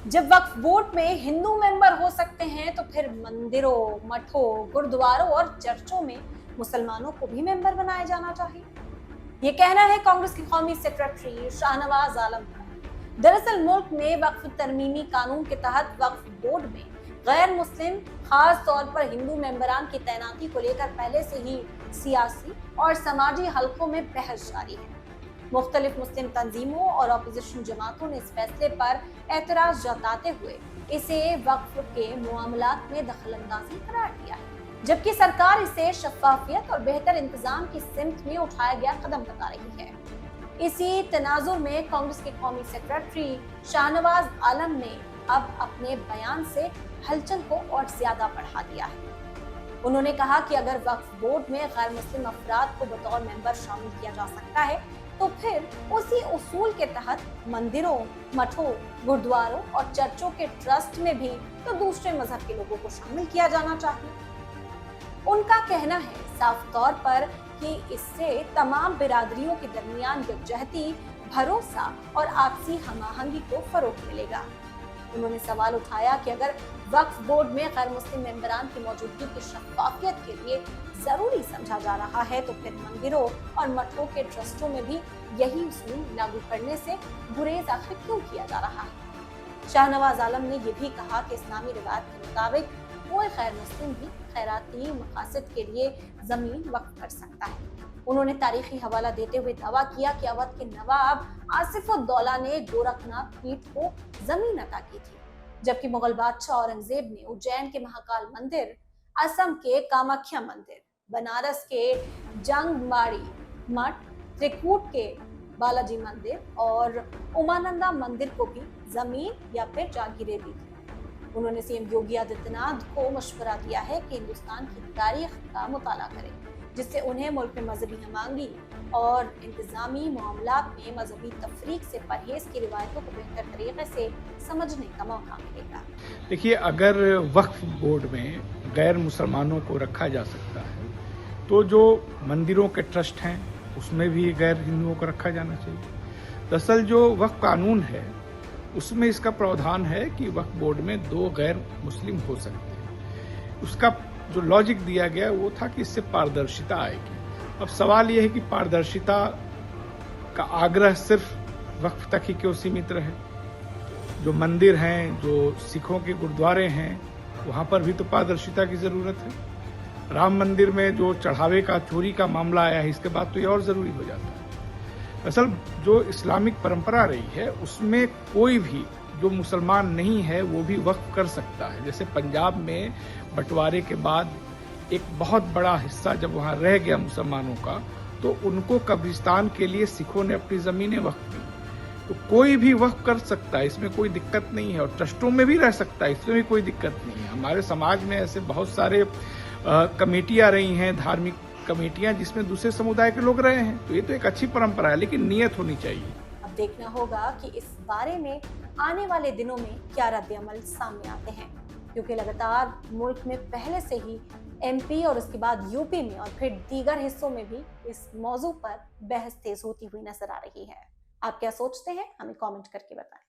जब वक्फ बोर्ड में हिंदू मेंबर हो सकते हैं तो फिर मंदिरों, मठों, गुरुद्वारों और चर्चों में मुसलमानों को भी मेंबर बनाया जाना चाहिए। ये कहना है कांग्रेस के कौमी सेक्रेटरी शाहनवाज आलम का। दरअसल मुल्क में वक्फ तरमीमी कानून के तहत वक्फ बोर्ड में गैर मुस्लिम, खास तौर पर हिंदू मेंबरान की तैनाती को लेकर पहले से ही सियासी और समाजी हलकों में बहस जारी है। मुख्तलिफ मुस्लिम तंजीमों और अपोजिशन जमातों ने इस फैसले पर एतराज जताते हुए इसे वक्फ के मामलात में दखलंदाजी करार दिया है, जबकि सरकार इसे शफाफियत और बेहतर इंतजाम की सिमत में उठाया गया कदम बता रही है। इसी तनाजुर में कांग्रेस के कौमी सेक्रेटरी शाहनवाज आलम ने अब अपने बयान से हलचल को और ज्यादा बढ़ा दिया है। उन्होंने कहा कि अगर वक्फ बोर्ड में गैर मुस्लिम अफराद को बतौर मेंबर शामिल किया जा सकता है तो फिर उसी उसूल के तहत मंदिरों, मठों, गुरुद्वारों और चर्चों के ट्रस्ट में भी तो दूसरे मजहब के लोगों को शामिल किया जाना चाहिए। उनका कहना है साफ तौर पर कि इससे तमाम बिरादरियों के दरमियान यकजहती, भरोसा और आपसी हमाहंगी को फरोग मिलेगा। उन्होंने सवाल उठाया कि अगर वक्फ बोर्ड में गैर मुस्लिम मेंबरान की मौजूदगी की शफाफियत के लिए जरूरी समझा जा रहा है तो फिर मंदिरों और मठों के ट्रस्टों में भी यही उसूल लागू करने से गुरेज आखिर क्यों किया जा रहा है। शाहनवाज आलम ने यह भी कहा कि इस्लामी रिवायत के मुताबिक कोई गैर मुस्लिम भी खैराती मकासद के लिए जमीन वक्फ कर सकता है। उन्होंने तारीखी हवाला देते हुए दावा किया कि अवध के नवाब आसिफुद्दौला ने गोरखनाथ पीठ को जमीन अता की थी, जबकि मुगल बादशाह औरंगजेब ने उज्जैन के महाकाल मंदिर, असम के कामाख्या मंदिर, बनारस के जंगबाड़ी मठ, त्रिकूट के बालाजी मंदिर और उमानंदा मंदिर को भी जमीन या फिर जागीरें दी थी। उन्होंने सीएम योगी आदित्यनाथ को मशवरा दिया है कि हिंदुस्तान की तारीख का मुताला करें, जिससे उन्हें मुल्क में मजहबी हमांगी और इंतजामी मामलात में मजहबी तफरीक से परहेज की रिवायतों को बेहतर तरीके से समझने का मौका मिलेगा। देखिए, अगर वक्फ बोर्ड में गैर मुसलमानों को रखा जा सकता है तो जो मंदिरों के ट्रस्ट हैं उसमें भी गैर हिंदुओं को रखा जाना चाहिए। दरअसल जो वक्फ कानून है उसमें इसका प्रावधान है कि वक्फ बोर्ड में 2 गैर मुस्लिम हो सकते हैं। उसका जो लॉजिक दिया गया वो था कि इससे पारदर्शिता आएगी। अब सवाल यह है कि पारदर्शिता का आग्रह सिर्फ वक्फ तक ही क्यों सीमित रहे। जो मंदिर हैं, जो सिखों के गुरुद्वारे हैं, वहां पर भी तो पारदर्शिता की जरूरत है। राम मंदिर में जो चढ़ावे का, चोरी का मामला आया है, इसके बाद तो ये और जरूरी हो जाता है। असल जो इस्लामिक परंपरा रही है उसमें कोई भी जो मुसलमान नहीं है वो भी वक्फ कर सकता है। जैसे पंजाब में बंटवारे के बाद एक बहुत बड़ा हिस्सा जब वहां रह गया मुसलमानों का, तो उनको कब्रिस्तान के लिए सिखों ने अपनी जमीनें वक्फ की। तो कोई भी वक्फ कर सकता है, इसमें कोई दिक्कत नहीं है। और ट्रस्टों में भी रह सकता है, इसमें भी कोई दिक्कत नहीं है। हमारे समाज में ऐसे बहुत सारे कमेटियां रही हैं, धार्मिक कमेटियां, जिसमें दूसरे समुदाय के लोग रहे हैं। तो ये तो एक अच्छी परंपरा है, लेकिन नियत होनी चाहिए। अब देखना होगा कि इस बारे में आने वाले दिनों में क्या रद्द-ए-अमल सामने आते हैं, क्योंकि लगातार मुल्क में पहले से ही एमपी और उसके बाद यूपी में और फिर दीगर हिस्सों में भी इस मौजू पर बहस तेज होती हुई नजर आ रही है। आप क्या सोचते हैं, हमें कमेंट करके बताएं।